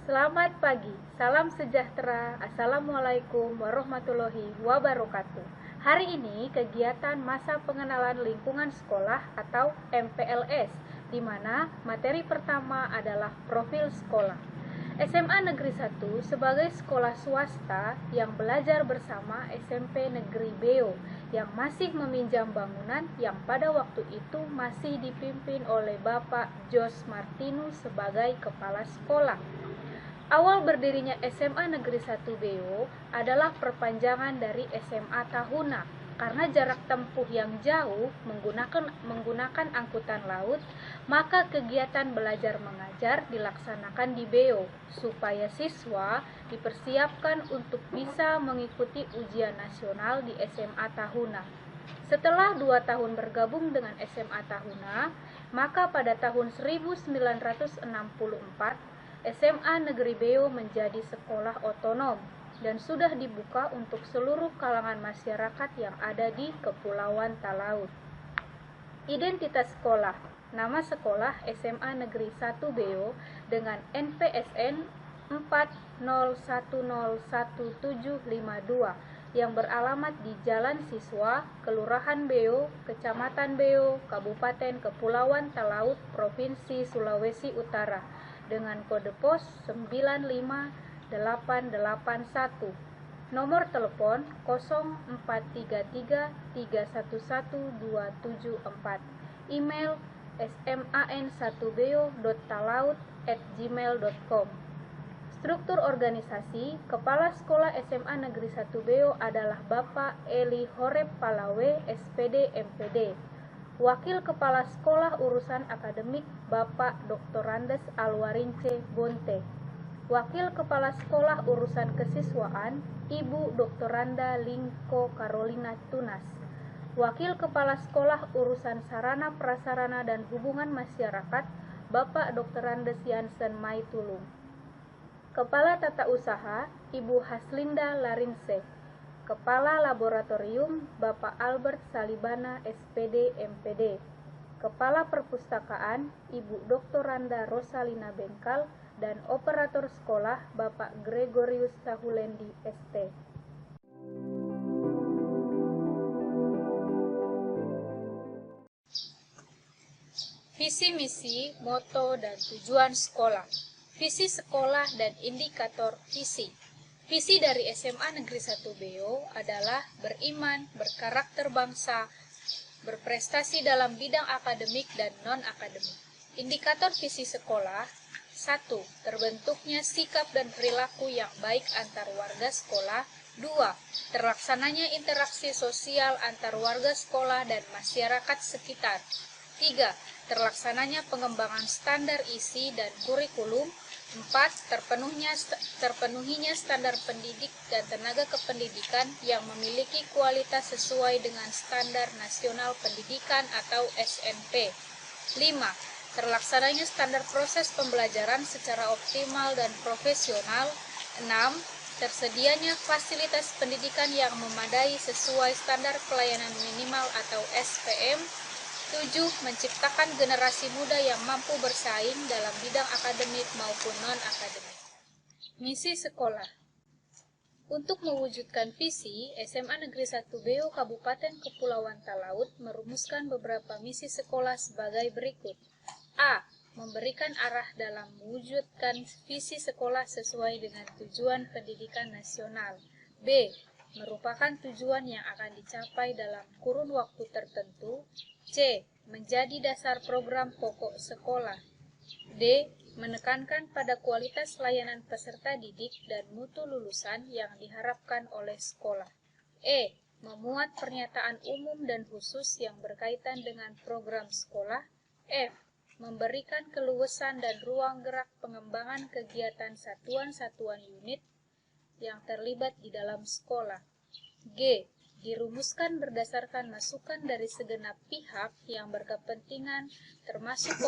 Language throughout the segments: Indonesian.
Selamat pagi, salam sejahtera, Assalamualaikum warahmatullahi wabarakatuh. Hari ini kegiatan masa pengenalan lingkungan sekolah atau MPLS, di mana materi pertama adalah profil sekolah. SMA Negeri 1 sebagai sekolah swasta yang belajar bersama SMP Negeri Beo yang masih meminjam bangunan yang pada waktu itu masih dipimpin oleh Bapak Jos Martinus sebagai kepala sekolah. Awal berdirinya SMA Negeri 1 Beo adalah perpanjangan dari SMA Tahuna karena jarak tempuh yang jauh menggunakan angkutan laut, maka kegiatan belajar mengajar dilaksanakan di Beo supaya siswa dipersiapkan untuk bisa mengikuti ujian nasional di SMA Tahuna. Setelah 2 tahun bergabung dengan SMA Tahuna, maka pada tahun 1964 SMA Negeri Beo menjadi sekolah otonom dan sudah dibuka untuk seluruh kalangan masyarakat yang ada di Kepulauan Talaut. Identitas sekolah: nama sekolah SMA Negeri 1 Beo dengan NPSN 40101752 yang beralamat di Jalan Siswa, Kelurahan Beo, Kecamatan Beo, Kabupaten Kepulauan Talaut, Provinsi Sulawesi Utara, dengan kode pos 95881. Nomor telepon 0433311274. Email sman1beo.talaut@gmail.com. Struktur organisasi: Kepala Sekolah SMA Negeri 1 Beo adalah Bapak Eli Horeb Palawe, SPD MPD. Wakil Kepala Sekolah Urusan Akademik Bapak Dr. Randes Alwarince Bonte. Wakil Kepala Sekolah Urusan Kesiswaan Ibu Dr. Randa Lingko Carolina Tunas. Wakil Kepala Sekolah Urusan Sarana Prasarana dan Hubungan Masyarakat Bapak Dr. Randes Yansen Maitulung. Kepala Tata Usaha Ibu Haslinda Larinse. Kepala Laboratorium Bapak Albert Salibana SPD MPD. Kepala Perpustakaan Ibu Dr. Randa Rosalina Bengkal dan Operator Sekolah Bapak Gregorius Sahulendi ST. Visi misi, moto, dan tujuan sekolah. Visi sekolah dan indikator visi. Visi dari SMA Negeri 1 Beo adalah beriman, berkarakter bangsa, berprestasi dalam bidang akademik dan non-akademik. Indikator visi sekolah: 1. Terbentuknya sikap dan perilaku yang baik antar warga sekolah. 2. Terlaksananya interaksi sosial antar warga sekolah dan masyarakat sekitar. 3. Terlaksananya pengembangan standar isi dan kurikulum. 4. Terpenuhinya standar pendidik dan tenaga kependidikan yang memiliki kualitas sesuai dengan Standar Nasional Pendidikan atau SNP. 5. Terlaksananya standar proses pembelajaran secara optimal dan profesional. 6. Tersedianya fasilitas pendidikan yang memadai sesuai standar pelayanan minimal atau SPM. 7. Menciptakan generasi muda yang mampu bersaing dalam bidang akademik maupun non-akademik. Misi sekolah. Untuk mewujudkan visi, SMA Negeri 1 Beo Kabupaten Kepulauan Talaut merumuskan beberapa misi sekolah sebagai berikut. A. Memberikan arah dalam mewujudkan visi sekolah sesuai dengan tujuan pendidikan nasional. B. Merupakan tujuan yang akan dicapai dalam kurun waktu tertentu. C. Menjadi dasar program pokok sekolah. D. Menekankan pada kualitas layanan peserta didik dan mutu lulusan yang diharapkan oleh sekolah. E. Memuat pernyataan umum dan khusus yang berkaitan dengan program sekolah. F. Memberikan keluasan dan ruang gerak pengembangan kegiatan satuan-satuan unit yang terlibat di dalam sekolah. G. Dirumuskan berdasarkan masukan dari segenap pihak yang berkepentingan termasuk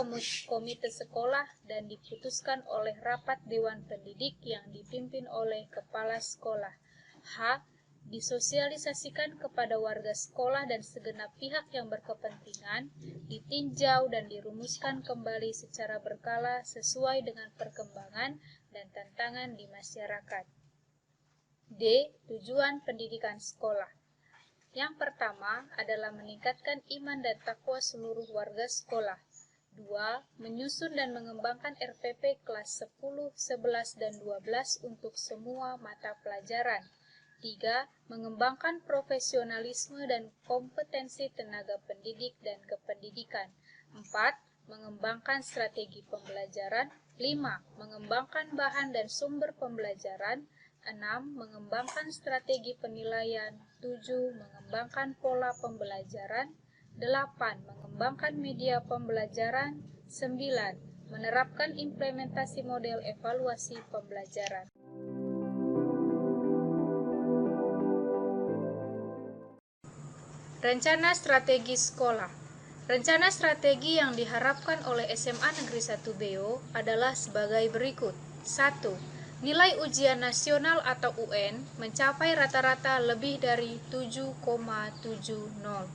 komite sekolah dan diputuskan oleh rapat Dewan Pendidik yang dipimpin oleh kepala sekolah. H. disosialisasikan kepada warga sekolah dan segenap pihak yang berkepentingan, ditinjau dan dirumuskan kembali secara berkala sesuai dengan perkembangan dan tantangan di masyarakat. D. Tujuan pendidikan sekolah. Yang pertama adalah meningkatkan iman dan takwa seluruh warga sekolah. 2. Menyusun dan mengembangkan RPP kelas 10, 11, dan 12 untuk semua mata pelajaran. 3. Mengembangkan profesionalisme dan kompetensi tenaga pendidik dan kependidikan. 4. Mengembangkan strategi pembelajaran. 5. Mengembangkan bahan dan sumber pembelajaran. 6. Mengembangkan strategi penilaian. 7. Mengembangkan pola pembelajaran. 8. Mengembangkan media pembelajaran. 9. Menerapkan implementasi model evaluasi pembelajaran. Rencana strategi sekolah. Rencana strategi yang diharapkan oleh SMA Negeri 1 Beo adalah sebagai berikut. 1. Nilai ujian nasional atau UN mencapai rata-rata lebih dari 7,70.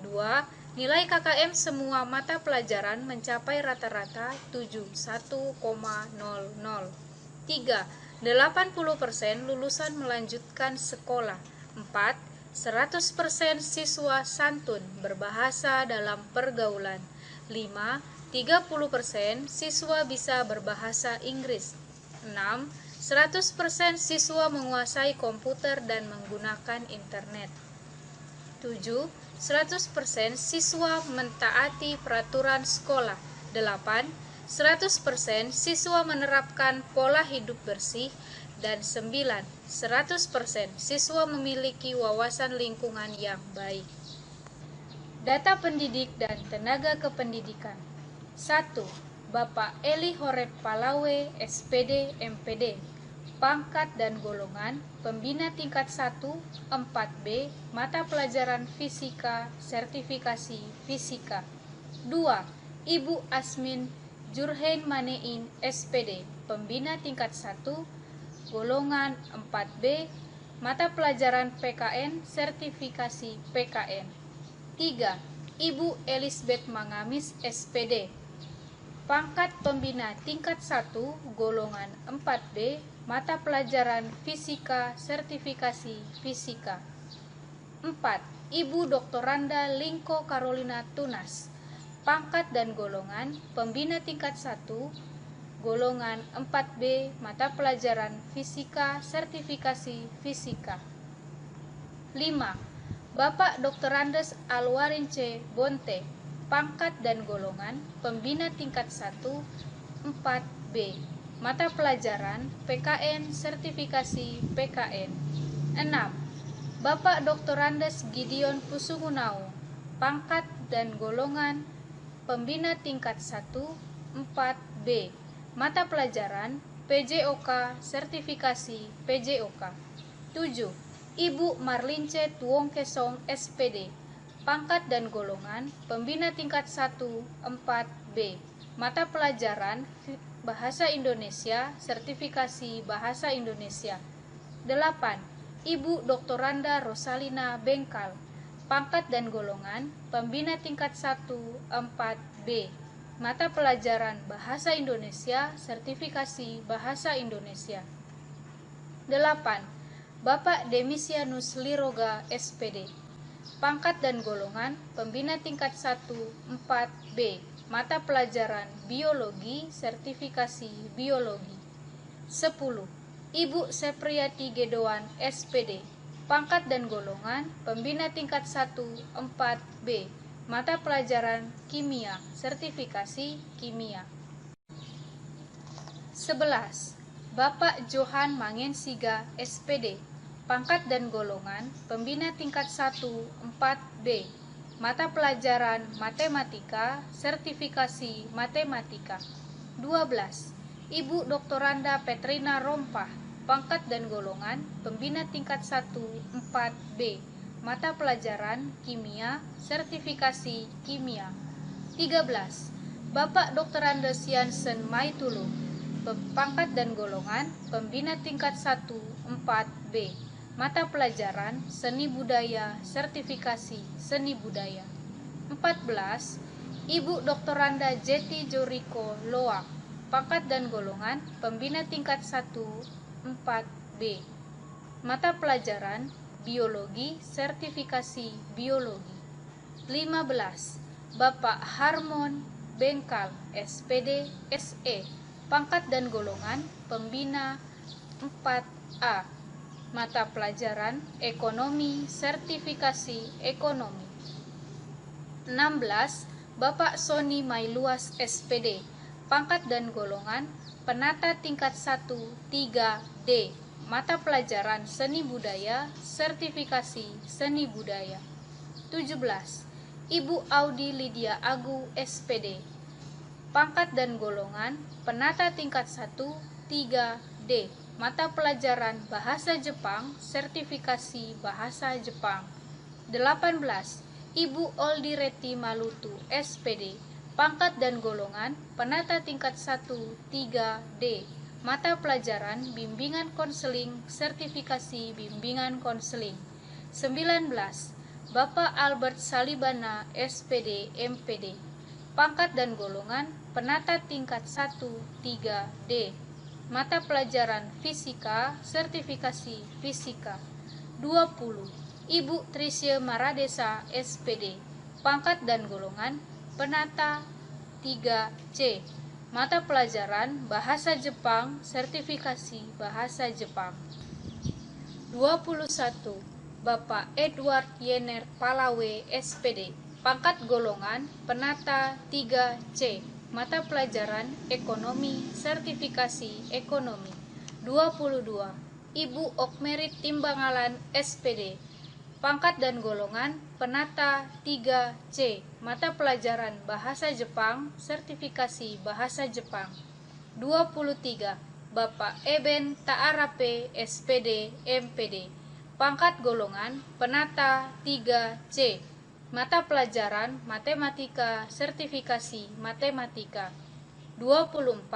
2. Nilai KKM semua mata pelajaran mencapai rata-rata 71,00. 3. 80% lulusan melanjutkan sekolah. 4. 100% siswa santun berbahasa dalam pergaulan. 5. 30% siswa bisa berbahasa Inggris. 6. 100% siswa menguasai komputer dan menggunakan internet. 7. 100% siswa mentaati peraturan sekolah. 8. 100% siswa menerapkan pola hidup bersih. Dan 9. 100% siswa memiliki wawasan lingkungan yang baik. Data pendidik dan tenaga kependidikan. 1. Bapak Eli Horeb Palawe, SPD, MPD. Pangkat dan golongan, pembina tingkat 1, 4B, mata pelajaran fisika, sertifikasi fisika. 2. Ibu Asmin Jurhen Manein, SPD, pembina tingkat 1, golongan 4B, mata pelajaran PKN, sertifikasi PKN. 3. Ibu Elisabeth Mangamis, SPD, pangkat pembina tingkat 1, golongan 4B, mata pelajaran fisika, sertifikasi fisika. 4. Ibu Dr. Randa Lingko Carolina Tunas, pangkat dan golongan pembina tingkat 1, golongan 4B, mata pelajaran fisika, sertifikasi fisika. 5. Bapak Dr. Andes Alwarince Bonte, pangkat dan golongan pembina tingkat 1, 4B, mata pelajaran PKN, sertifikasi PKN. 6. Bapak Dr. Andes Gideon Pusungunau, pangkat dan golongan pembina tingkat 1, 4B, mata pelajaran PJOK, sertifikasi PJOK. 7. Ibu Marlince Tuongkesong, SPD, pangkat dan golongan pembina tingkat 1, 4B, mata pelajaran Bahasa Indonesia, sertifikasi Bahasa Indonesia. 8. Ibu Dr. Randa Rosalina Bengkal, pangkat dan golongan pembina tingkat 1, 4B, mata pelajaran Bahasa Indonesia, sertifikasi Bahasa Indonesia. 8. Bapak Demisianus Liroga, SPD, pangkat dan golongan pembina tingkat 1, 4B, mata pelajaran Biologi, sertifikasi Biologi. 10. Ibu Sepriati Gedoan, SPD, pangkat dan golongan pembina tingkat 1, 4B, mata pelajaran Kimia, sertifikasi Kimia. 11. Bapak Johan Mangensiga, SPD, pangkat dan golongan pembina tingkat 1, 4B, mata pelajaran Matematika, sertifikasi Matematika. 12. Ibu Dr. Randa Petrina Rompah, pangkat dan golongan pembina tingkat 1, 4B, mata pelajaran Kimia, sertifikasi Kimia. 13. Bapak Dr. Andes Jansen Maitulu, pangkat dan golongan pembina tingkat 1, 4B, Mata pelajaran Seni Budaya, Sertifikasi Seni Budaya. 14. Ibu Dr. Randa Jeti Joriko Loa, pangkat dan golongan pembina tingkat 1 4B. Mata pelajaran Biologi, Sertifikasi Biologi. 15. Bapak Harmon Bengkal, SPD, SE, pangkat dan golongan pembina 4A. Mata pelajaran Ekonomi, Sertifikasi Ekonomi. 16. Bapak Sony Mailuas, SPD, pangkat dan golongan penata tingkat 1 3D. Mata pelajaran Seni Budaya, Sertifikasi Seni Budaya. 17. Ibu Audi Lydia Agu, SPD, pangkat dan golongan penata tingkat 1 3D. Mata pelajaran Bahasa Jepang, Sertifikasi Bahasa Jepang. 18. Ibu Oldi Reti Malutu, SPD, pangkat dan golongan penata tingkat 1 3D. Mata pelajaran Bimbingan Konseling, Sertifikasi Bimbingan Konseling. 19. Bapak Albert Salibana, SPD, MPD, pangkat dan golongan penata tingkat 1 3D. Mata pelajaran Fisika, Sertifikasi Fisika. 20. Ibu Trisye Maradesa, SPD, pangkat dan golongan penata 3C. Mata pelajaran Bahasa Jepang, Sertifikasi Bahasa Jepang. 21. Bapak Edward Yener Palawe, SPD, pangkat golongan penata 3C. Mata pelajaran Ekonomi, Sertifikasi Ekonomi. 22. Ibu Okmerit Timbangalan, SPD, pangkat dan golongan penata 3C. Mata pelajaran Bahasa Jepang, Sertifikasi Bahasa Jepang. 23. Bapak Eben Taarape, SPD, MPD, pangkat golongan penata 3C. Mata pelajaran Matematika, Sertifikasi Matematika. 24.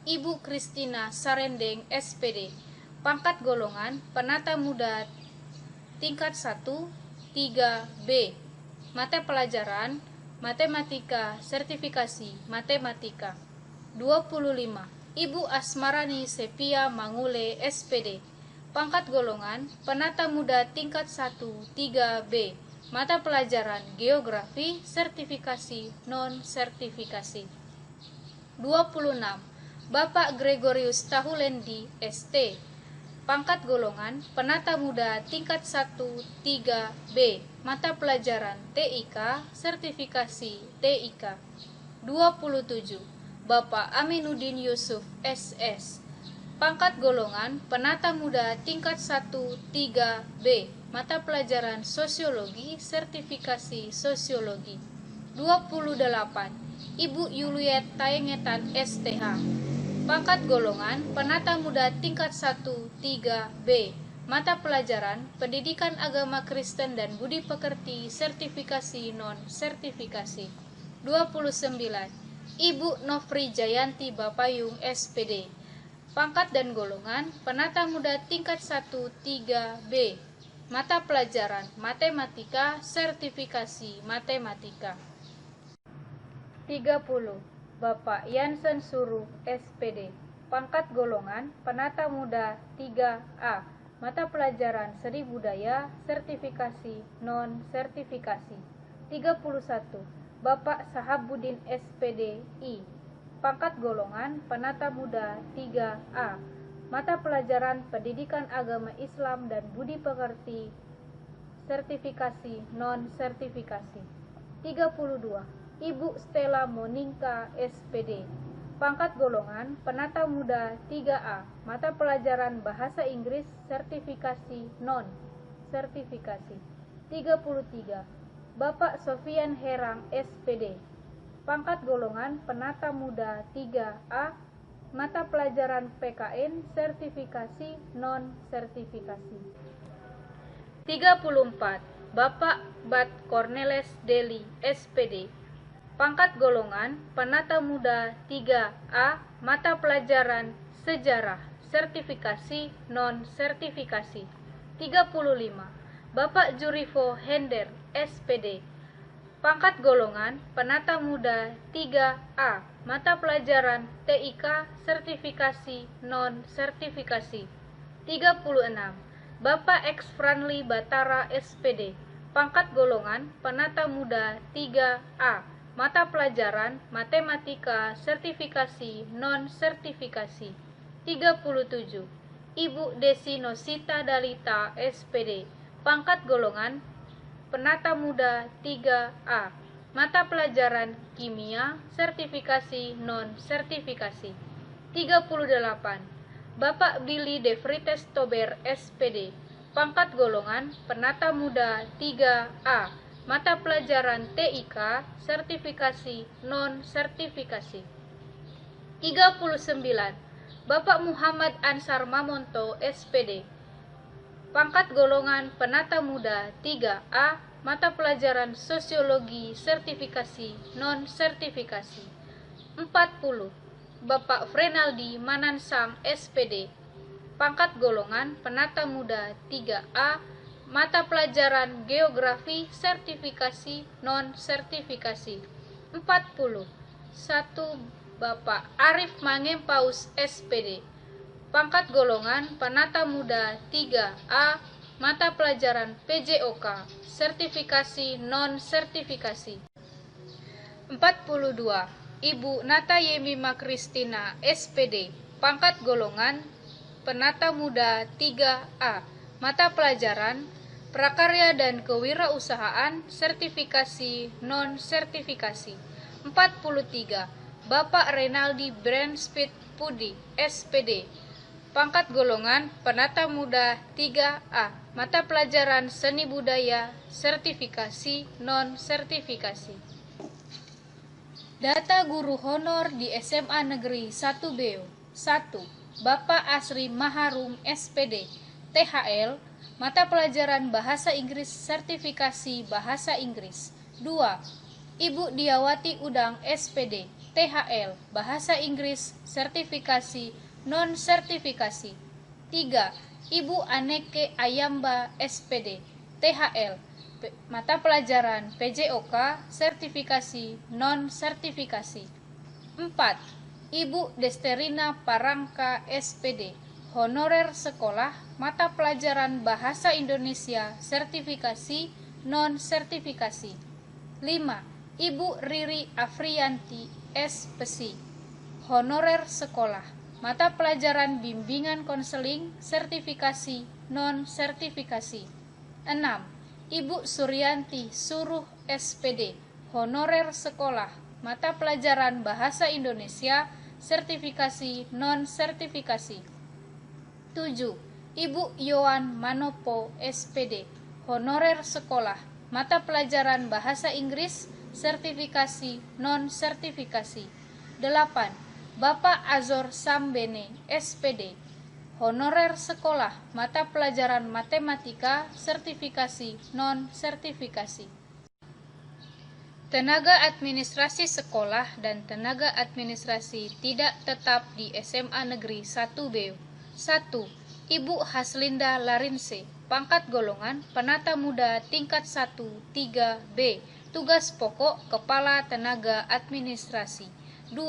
Ibu Kristina Sarendeng, SPD, pangkat golongan penata muda tingkat 1 3B. Mata pelajaran Matematika, Sertifikasi Matematika. 25. Ibu Asmarani Sepia Mangule, SPD, pangkat golongan penata muda tingkat 1 3B. Mata pelajaran Geografi, Sertifikasi Non-Sertifikasi. 26. Bapak Gregorius Tahulendi, ST, pangkat golongan penata muda tingkat 1 3B. Mata pelajaran TIK, Sertifikasi TIK. 27. Bapak Aminuddin Yusuf, SS, pangkat golongan penata muda tingkat 1 3B. Mata pelajaran Sosiologi, Sertifikasi Sosiologi. 28. Ibu Yuliet Tayengetan, STH, pangkat golongan penata muda tingkat 1 3B. Mata pelajaran Pendidikan Agama Kristen dan Budi Pekerti, Sertifikasi Non-Sertifikasi. 29. Ibu Nofri Jayanti Bapayung, SPD, pangkat dan golongan penata muda tingkat 1 3B. Mata pelajaran Matematika, Sertifikasi Matematika. 30. Bapak Yansen Suruh, SPD, pangkat golongan penata muda 3A. Mata pelajaran Seni Budaya, Sertifikasi Non-Sertifikasi. 31. Bapak Sahabuddin, SPD, I, pangkat golongan penata muda 3A. Mata pelajaran Pendidikan Agama Islam dan Budi Pekerti, Sertifikasi Non-Sertifikasi. 32. Ibu Stella Monika, SPD, pangkat golongan penata muda 3A. Mata pelajaran Bahasa Inggris, Sertifikasi Non-Sertifikasi. 33. Bapak Sofian Herang, SPD, pangkat golongan penata muda 3A. Mata pelajaran PKN, Sertifikasi Non-Sertifikasi. 34. Bapak Bat Cornelis Deli, SPD, pangkat golongan penata muda 3A. Mata pelajaran Sejarah, Sertifikasi Non-Sertifikasi. 35. Bapak Jurivo Hender, SPD. Pangkat golongan Penata Muda 3A. Mata pelajaran TIK sertifikasi non-sertifikasi. 36. Bapak X Franly Batara, SPD. Pangkat golongan Penata Muda 3A. Mata pelajaran Matematika sertifikasi non-sertifikasi. 37. Ibu Desi Nosita Dalita, SPD. Pangkat golongan Penata Muda 3A. Mata pelajaran Kimia sertifikasi non-sertifikasi. 38. Bapak Billy De Vrites Tober, SPD. Pangkat golongan Penata Muda 3A. Mata pelajaran TIK sertifikasi non-sertifikasi. 39. Bapak Muhammad Ansar Mamonto, SPD. Pangkat golongan Penata Muda 3A. Mata pelajaran Sosiologi sertifikasi non-sertifikasi. 40. Bapak Frenaldi Manansang, SPD. Pangkat golongan Penata Muda 3A. Mata pelajaran Geografi sertifikasi non-sertifikasi. 41. Bapak Arif Mangempaus, SPD. Pangkat golongan Penata Muda 3A. Mata pelajaran PJOK sertifikasi non-sertifikasi. 42. Ibu Nata Yemima Kristina, SPD. Pangkat golongan Penata Muda 3A. Mata pelajaran Prakarya dan Kewirausahaan sertifikasi non-sertifikasi. 43. Bapak Renaldi Branspeed Pudi, SPD. Pangkat golongan Penata Muda 3A. Mata pelajaran Seni Budaya sertifikasi non-sertifikasi. Data guru honor di SMA Negeri 1 Beo. 1. Bapak Asri Maharum, SPD. THL. Mata pelajaran Bahasa Inggris sertifikasi Bahasa Inggris. 2. Ibu Diawati Udang, SPD. THL. Bahasa Inggris sertifikasi non-sertifikasi. 3. Ibu Aneke Ayamba, SPD. THL. Mata pelajaran PJOK sertifikasi non-sertifikasi. 4. Ibu Desterina Parangka, SPD. Honorer sekolah mata pelajaran Bahasa Indonesia sertifikasi non-sertifikasi. 5. Ibu Riri Afrianti, SPSI. Honorer sekolah mata pelajaran Bimbingan Konseling sertifikasi non-sertifikasi. 6. Ibu Suryanti Suruh, SPD. Honorer sekolah mata pelajaran Bahasa Indonesia sertifikasi non-sertifikasi. 7. Ibu Yohan Manopo, SPD. Honorer sekolah mata pelajaran Bahasa Inggris sertifikasi non-sertifikasi. 8. Bapak Azor Sambene, SPD. Honorer sekolah mata pelajaran Matematika sertifikasi non-sertifikasi. Tenaga administrasi sekolah dan tenaga administrasi tidak tetap di SMA Negeri 1 Beo. 1. Ibu Haslinda Larinse. Pangkat golongan Penata Muda tingkat 1 3B. Tugas pokok Kepala Tenaga Administrasi. 2.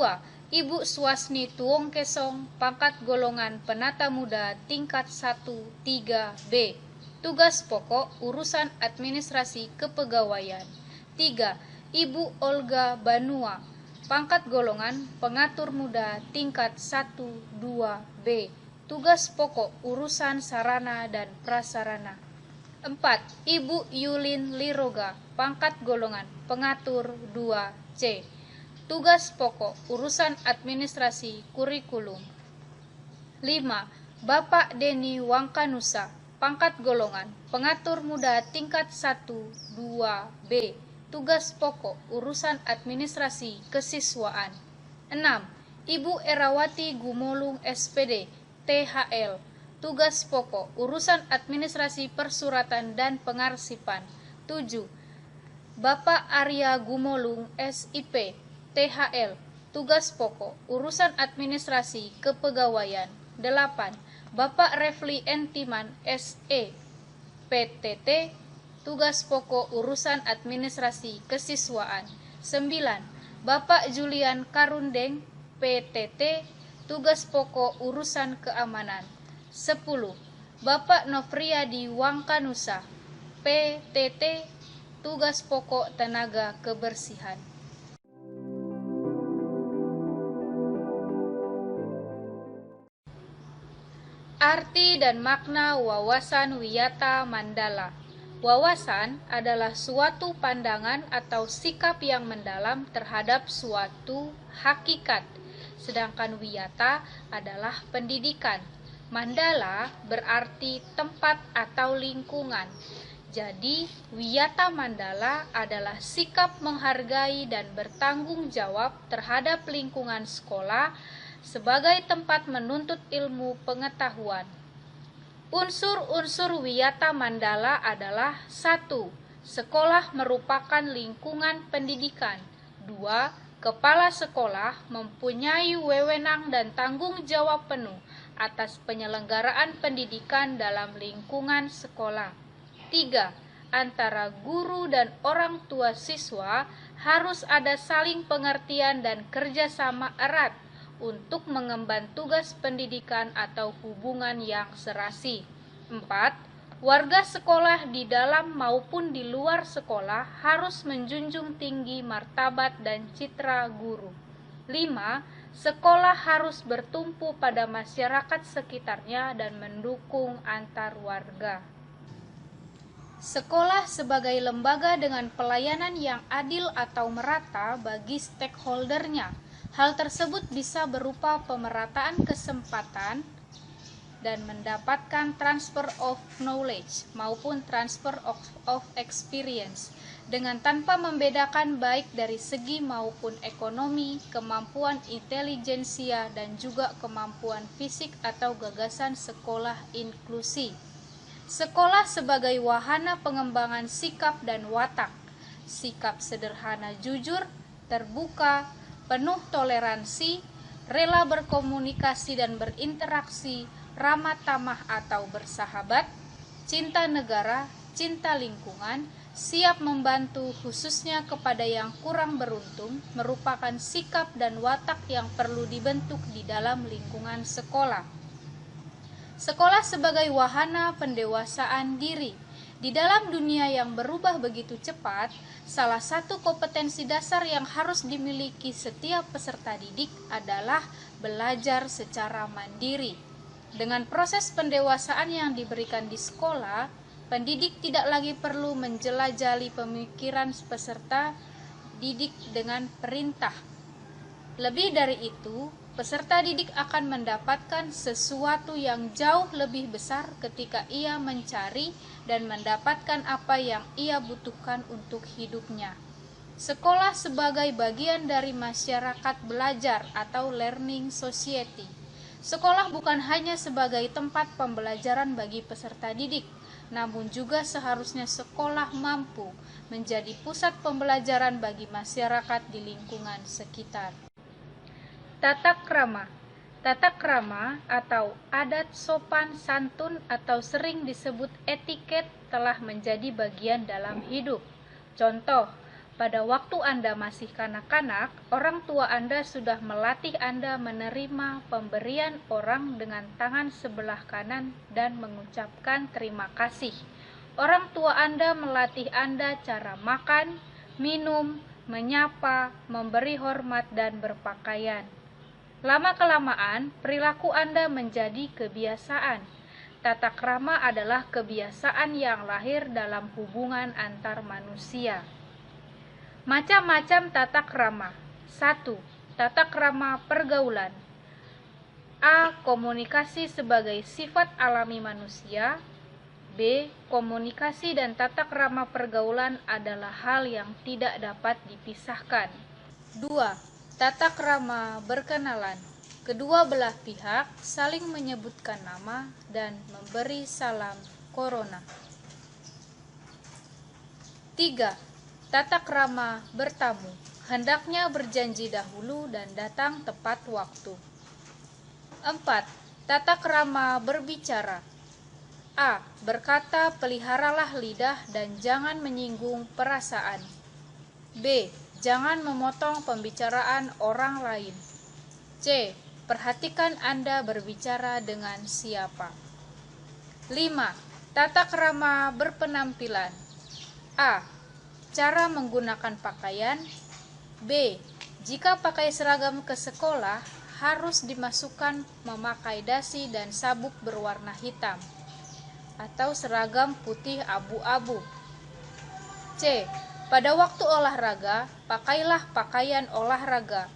Ibu Suasni Tuong Kesong. Pangkat golongan Penata Muda tingkat 1 3B. Tugas pokok Urusan Administrasi Kepegawaian. 3. Ibu Olga Banua. Pangkat golongan Pengatur Muda tingkat 1 2B. Tugas pokok Urusan Sarana dan Prasarana. 4. Ibu Yulin Liroga. Pangkat golongan Pengatur 2C. Tugas pokok Urusan Administrasi Kurikulum. 5. Bapak Deni Wangkanusa. Pangkat golongan Pengatur Muda tingkat 1 2B. Tugas pokok Urusan Administrasi Kesiswaan. 6. Ibu Erawati Gumolung, SPD. THL. Tugas pokok Urusan Administrasi Persuratan dan Pengarsipan. 7. Bapak Arya Gumolung, SIP. THL. Tugas pokok Urusan Administrasi Kepegawaian. 8. Bapak Refli Entiman, SE. PTT, tugas pokok urusan administrasi kesiswaan. 9. Bapak Julian Karundeng, PTT, tugas pokok urusan keamanan. 10. Bapak Nofriyadi Wangkanusa, PTT, tugas pokok tenaga kebersihan. Arti dan makna wawasan wiyata mandala. Wawasan adalah suatu pandangan atau sikap yang mendalam terhadap suatu hakikat, sedangkan wiyata adalah pendidikan. Mandala berarti tempat atau lingkungan. Jadi, wiyata mandala adalah sikap menghargai dan bertanggung jawab terhadap lingkungan sekolah sebagai tempat menuntut ilmu pengetahuan. Unsur-unsur wiyata mandala adalah 1. Sekolah merupakan lingkungan pendidikan. 2. Kepala sekolah mempunyai wewenang dan tanggung jawab penuh atas penyelenggaraan pendidikan dalam lingkungan sekolah. 3. Antara guru dan orang tua siswa harus ada saling pengertian dan kerjasama erat untuk mengemban tugas pendidikan atau hubungan yang serasi. 4. Warga sekolah di dalam maupun di luar sekolah harus menjunjung tinggi martabat dan citra guru. 5. Sekolah harus bertumpu pada masyarakat sekitarnya dan mendukung antar warga. Sekolah sebagai lembaga dengan pelayanan yang adil atau merata bagi stakeholdernya. Hal tersebut bisa berupa pemerataan kesempatan dan mendapatkan transfer of knowledge maupun transfer of experience dengan tanpa membedakan baik dari segi maupun ekonomi, kemampuan intelijensia dan juga kemampuan fisik atau gagasan sekolah inklusi. Sekolah sebagai wahana pengembangan sikap dan watak. Sikap sederhana jujur, terbuka, penuh toleransi, rela berkomunikasi dan berinteraksi, ramah tamah atau bersahabat, cinta negara, cinta lingkungan, siap membantu khususnya kepada yang kurang beruntung, merupakan sikap dan watak yang perlu dibentuk di dalam lingkungan sekolah. Sekolah sebagai wahana pendewasaan diri. Di dalam dunia yang berubah begitu cepat, salah satu kompetensi dasar yang harus dimiliki setiap peserta didik adalah belajar secara mandiri. Dengan proses pendewasaan yang diberikan di sekolah, pendidik tidak lagi perlu menjelajali pemikiran peserta didik dengan perintah. Lebih dari itu, peserta didik akan mendapatkan sesuatu yang jauh lebih besar ketika ia mencari dan mendapatkan apa yang ia butuhkan untuk hidupnya. Sekolah sebagai bagian dari masyarakat belajar atau learning society. Sekolah bukan hanya sebagai tempat pembelajaran bagi peserta didik, namun juga seharusnya sekolah mampu menjadi pusat pembelajaran bagi masyarakat di lingkungan sekitar. Tata krama. Tata krama atau adat sopan santun atau sering disebut etiket telah menjadi bagian dalam hidup. Contoh, pada waktu Anda masih kanak-kanak, orang tua Anda sudah melatih Anda menerima pemberian orang dengan tangan sebelah kanan dan mengucapkan terima kasih. Orang tua Anda melatih Anda cara makan, minum, menyapa, memberi hormat, dan berpakaian. Lama-kelamaan, perilaku Anda menjadi kebiasaan. Tata krama adalah kebiasaan yang lahir dalam hubungan antar manusia. Macam-macam tata krama. 1. Tata krama pergaulan. A. Komunikasi sebagai sifat alami manusia. B. Komunikasi dan tata krama pergaulan adalah hal yang tidak dapat dipisahkan. 2. Tata krama berkenalan. Kedua belah pihak saling menyebutkan nama dan memberi salam corona. 3. Tata krama bertamu. Hendaknya berjanji dahulu dan datang tepat waktu. 4. Tata krama berbicara. A. Berkata, peliharalah lidah dan jangan menyinggung perasaan. B. Jangan memotong pembicaraan orang lain. C. Perhatikan Anda berbicara dengan siapa. 5. Tata krama berpenampilan. A. Cara menggunakan pakaian. B. Jika pakai seragam ke sekolah, harus dimasukkan memakai dasi dan sabuk berwarna hitam atau seragam putih abu-abu. C. Pada waktu olahraga, pakailah pakaian olahraga.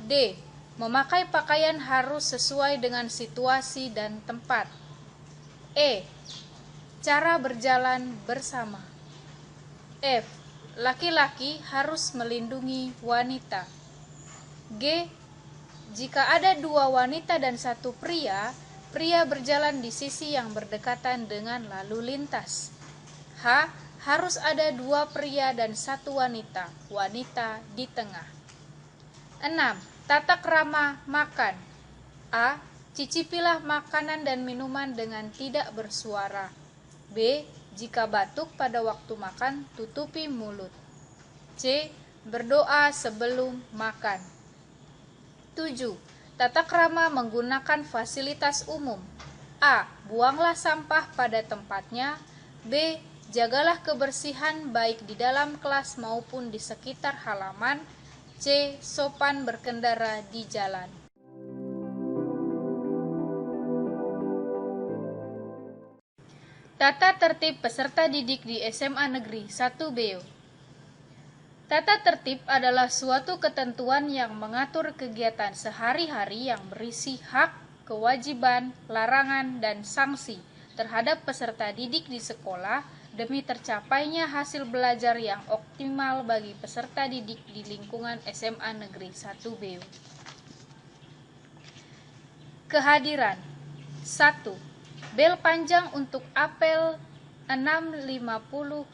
D. Memakai pakaian harus sesuai dengan situasi dan tempat. E. Cara berjalan bersama. F. Laki-laki harus melindungi wanita. G. Jika ada 2 wanita dan 1 pria, pria berjalan di sisi yang berdekatan dengan lalu lintas. H. Harus ada 2 pria dan 1 wanita, wanita di tengah. 6. Tata krama makan. A. Cicipilah makanan dan minuman dengan tidak bersuara. B. Jika batuk pada waktu makan, tutupi mulut. C. Berdoa sebelum makan. 7. Tata krama menggunakan fasilitas umum. A. Buanglah sampah pada tempatnya. B. Jagalah kebersihan baik di dalam kelas maupun di sekitar halaman. C. Sopan berkendara di jalan. Tata tertib peserta didik di SMA Negeri 1 Beo. Tata tertib adalah suatu ketentuan yang mengatur kegiatan sehari-hari yang berisi hak, kewajiban, larangan, dan sanksi terhadap peserta didik di sekolah demi tercapainya hasil belajar yang optimal bagi peserta didik di lingkungan SMA Negeri 1 Beo. Kehadiran. 1. Bel panjang untuk apel 6.50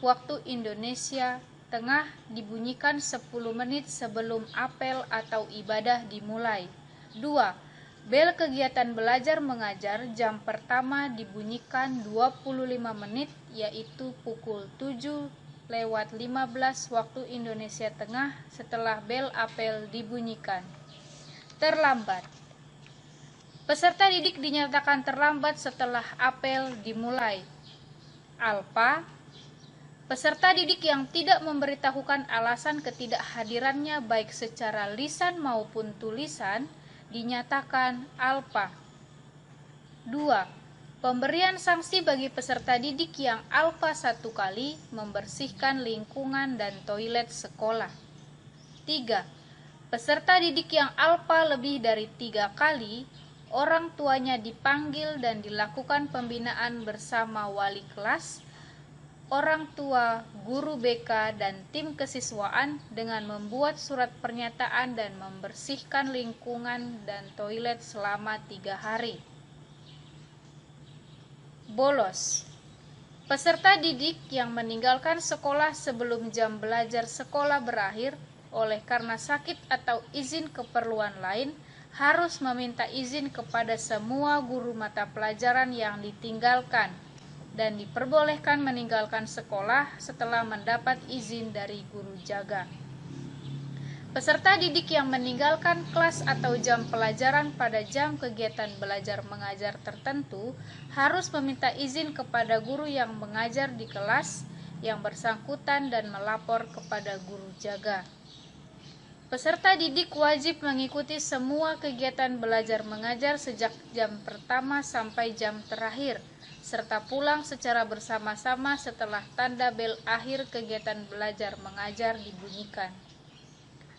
waktu Indonesia Tengah dibunyikan 10 menit sebelum apel atau ibadah dimulai. 2. Bel kegiatan belajar mengajar jam pertama dibunyikan 25 menit yaitu pukul 7:15 waktu Indonesia Tengah setelah bel apel dibunyikan. Terlambat. Peserta didik dinyatakan terlambat setelah apel dimulai. Alfa. Peserta didik yang tidak memberitahukan alasan ketidakhadirannya baik secara lisan maupun tulisan dinyatakan alfa. 2. Pemberian sanksi bagi peserta didik yang alfa 1 kali membersihkan lingkungan dan toilet sekolah. 3. Peserta didik yang alfa lebih dari 3 kali, orang tuanya dipanggil dan dilakukan pembinaan bersama wali kelas, orang tua, guru BK, dan tim kesiswaan dengan membuat surat pernyataan dan membersihkan lingkungan dan toilet selama 3 hari. Bolos. Peserta didik yang meninggalkan sekolah sebelum jam belajar sekolah berakhir oleh karena sakit atau izin keperluan lain harus meminta izin kepada semua guru mata pelajaran yang ditinggalkan dan diperbolehkan meninggalkan sekolah setelah mendapat izin dari guru jaga. Peserta didik yang meninggalkan kelas atau jam pelajaran pada jam kegiatan belajar mengajar tertentu harus meminta izin kepada guru yang mengajar di kelas yang bersangkutan dan melapor kepada guru jaga. Peserta didik wajib mengikuti semua kegiatan belajar mengajar sejak jam pertama sampai jam terakhir, serta pulang secara bersama-sama setelah tanda bel akhir kegiatan belajar mengajar dibunyikan.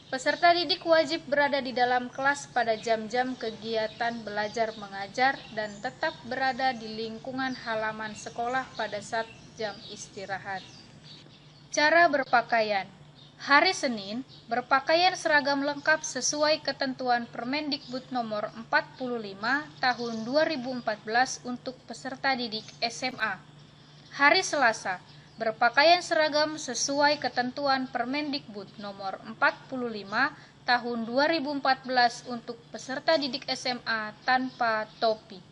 Peserta didik wajib berada di dalam kelas pada jam-jam kegiatan belajar mengajar dan tetap berada di lingkungan halaman sekolah pada saat jam istirahat. Cara berpakaian. Hari Senin, berpakaian seragam lengkap sesuai ketentuan Permendikbud nomor 45 tahun 2014 untuk peserta didik SMA. Hari Selasa, berpakaian seragam sesuai ketentuan Permendikbud nomor 45 tahun 2014 untuk peserta didik SMA tanpa topi.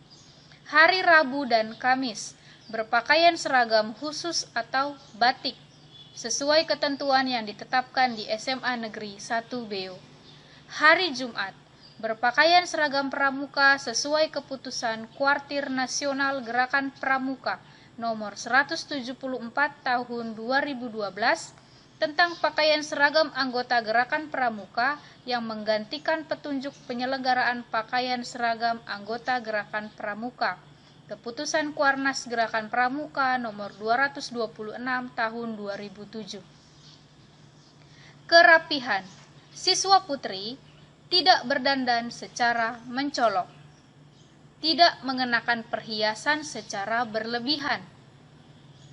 Hari Rabu dan Kamis, berpakaian seragam khusus atau batik sesuai ketentuan yang ditetapkan di SMA Negeri 1 Beo. Hari Jumat, berpakaian seragam pramuka sesuai keputusan Kuartir Nasional Gerakan Pramuka nomor 174 tahun 2012 tentang pakaian seragam anggota Gerakan Pramuka yang menggantikan petunjuk penyelenggaraan pakaian seragam anggota Gerakan Pramuka. Keputusan Kuarnas Gerakan Pramuka nomor 226 tahun 2007. Kerapihan. Siswa putri tidak berdandan secara mencolok. Tidak mengenakan perhiasan secara berlebihan.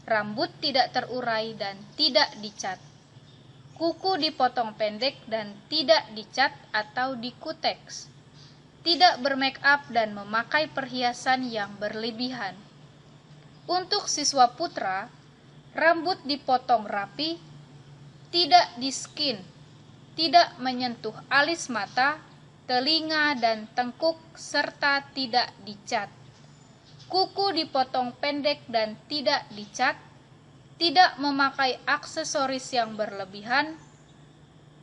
Rambut tidak terurai dan tidak dicat. Kuku dipotong pendek dan tidak dicat atau dikuteks. Tidak bermake up dan memakai perhiasan yang berlebihan. Untuk siswa putra, rambut dipotong rapi, tidak di-skin, tidak menyentuh alis mata, telinga dan tengkuk, serta tidak dicat. Kuku dipotong pendek dan tidak dicat, tidak memakai aksesoris yang berlebihan,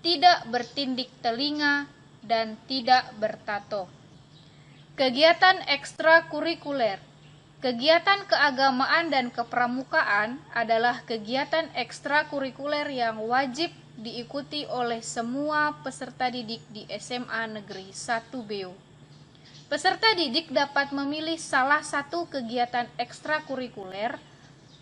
tidak bertindik telinga, dan tidak bertato. Kegiatan ekstrakurikuler. Kegiatan keagamaan dan kepramukaan adalah kegiatan ekstrakurikuler yang wajib diikuti oleh semua peserta didik di SMA Negeri 1 Beo. Peserta didik dapat memilih salah satu kegiatan ekstrakurikuler,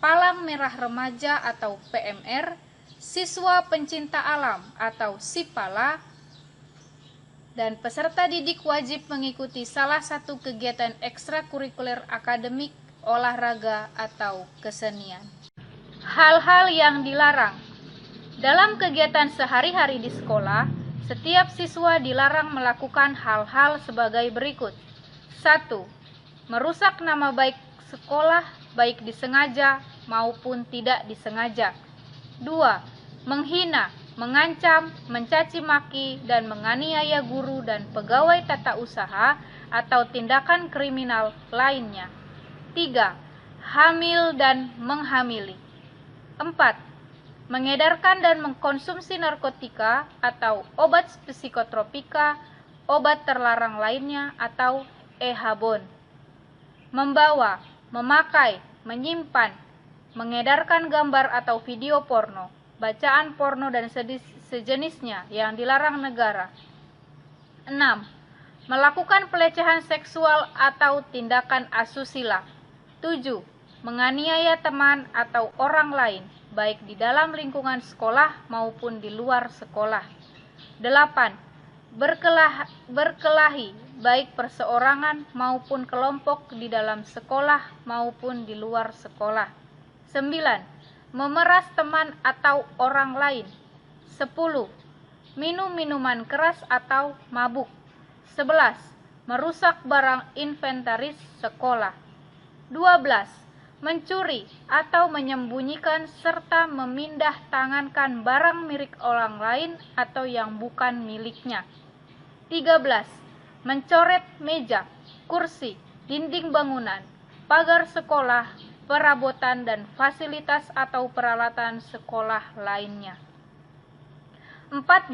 Palang Merah Remaja atau PMR, Siswa Pencinta Alam atau SIPALA, dan peserta didik wajib mengikuti salah satu kegiatan ekstrakurikuler akademik, olahraga, atau kesenian. Hal-hal yang dilarang. Dalam kegiatan sehari-hari di sekolah, setiap siswa dilarang melakukan hal-hal sebagai berikut. 1. Merusak nama baik sekolah, baik disengaja maupun tidak disengaja. 2. Menghina, mengancam, mencaci maki, dan menganiaya guru dan pegawai tata usaha atau tindakan kriminal lainnya. 3. Hamil dan menghamili. 4. Mengedarkan dan mengkonsumsi narkotika atau obat psikotropika, obat terlarang lainnya atau e-habon. Membawa, memakai, menyimpan, mengedarkan gambar atau video porno, bacaan porno dan sejenisnya yang dilarang negara. 6. Melakukan pelecehan seksual atau tindakan asusila. 7. Menganiaya teman atau orang lain, baik di dalam lingkungan sekolah maupun di luar sekolah. 8. Berkelahi, baik perseorangan maupun kelompok di dalam sekolah maupun di luar sekolah. 9. Memeras teman atau orang lain. 10. Minum minuman keras atau mabuk. 11. Merusak barang inventaris sekolah. 12. Mencuri atau menyembunyikan serta memindah tangankan barang milik orang lain atau yang bukan miliknya. 13. Mencoret meja, kursi, dinding bangunan, pagar sekolah, perabotan dan fasilitas atau peralatan sekolah lainnya. 14.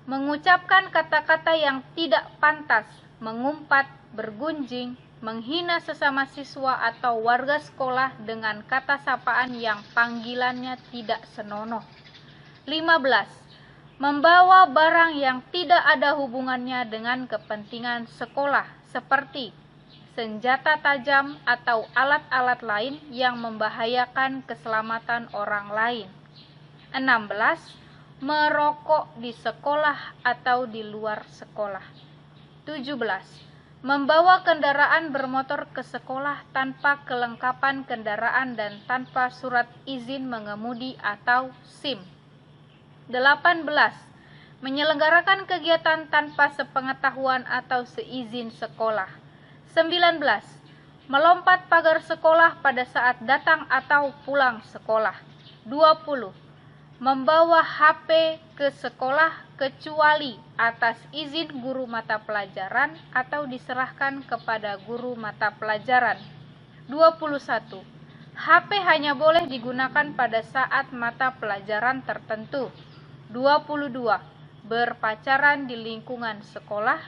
Mengucapkan kata-kata yang tidak pantas, mengumpat, bergunjing, menghina sesama siswa atau warga sekolah dengan kata sapaan yang panggilannya tidak senonoh. 15. Membawa barang yang tidak ada hubungannya dengan kepentingan sekolah, seperti senjata tajam atau alat-alat lain yang membahayakan keselamatan orang lain. 16. Merokok di sekolah atau di luar sekolah. 17. Membawa kendaraan bermotor ke sekolah tanpa kelengkapan kendaraan dan tanpa surat izin mengemudi atau SIM. 18. Menyelenggarakan kegiatan tanpa sepengetahuan atau seizin sekolah. 19. Melompat pagar sekolah pada saat datang atau pulang sekolah. 20. Membawa HP ke sekolah kecuali atas izin guru mata pelajaran atau diserahkan kepada guru mata pelajaran. 21. HP hanya boleh digunakan pada saat mata pelajaran tertentu. 22. Berpacaran di lingkungan sekolah.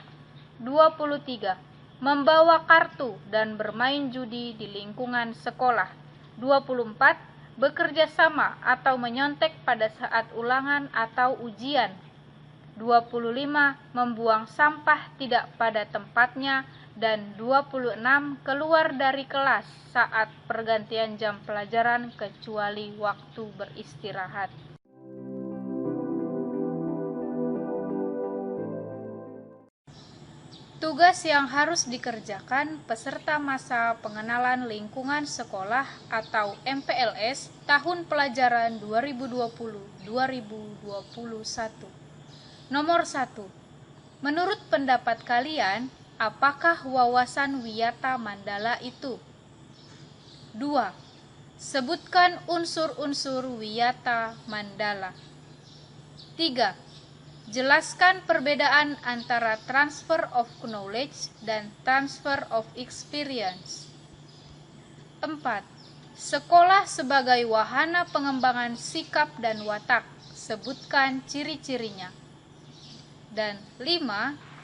23. Membawa kartu dan bermain judi di lingkungan sekolah. 24. Bekerja sama atau menyontek pada saat ulangan atau ujian. 25. Membuang sampah tidak pada tempatnya. Dan 26. Keluar dari kelas saat pergantian jam pelajaran kecuali waktu beristirahat. Tugas yang harus dikerjakan peserta masa pengenalan lingkungan sekolah atau MPLS tahun pelajaran 2020-2021. Nomor 1. Menurut pendapat kalian, apakah wawasan Wiyata Mandala itu? 2. Sebutkan unsur-unsur Wiyata Mandala. 3. Jelaskan perbedaan antara transfer of knowledge dan transfer of experience. 4. Sekolah sebagai wahana pengembangan sikap dan watak. Sebutkan ciri-cirinya. Dan 5.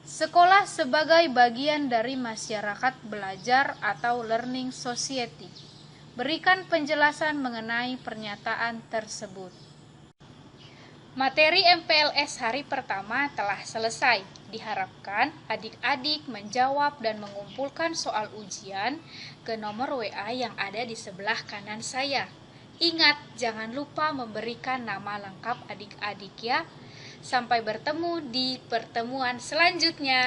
Sekolah sebagai bagian dari masyarakat belajar atau learning society. Berikan penjelasan mengenai pernyataan tersebut. Materi MPLS hari pertama telah selesai. Diharapkan adik-adik menjawab dan mengumpulkan soal ujian ke nomor WA yang ada di sebelah kanan saya. Ingat, jangan lupa memberikan nama lengkap adik-adik ya. Sampai bertemu di pertemuan selanjutnya.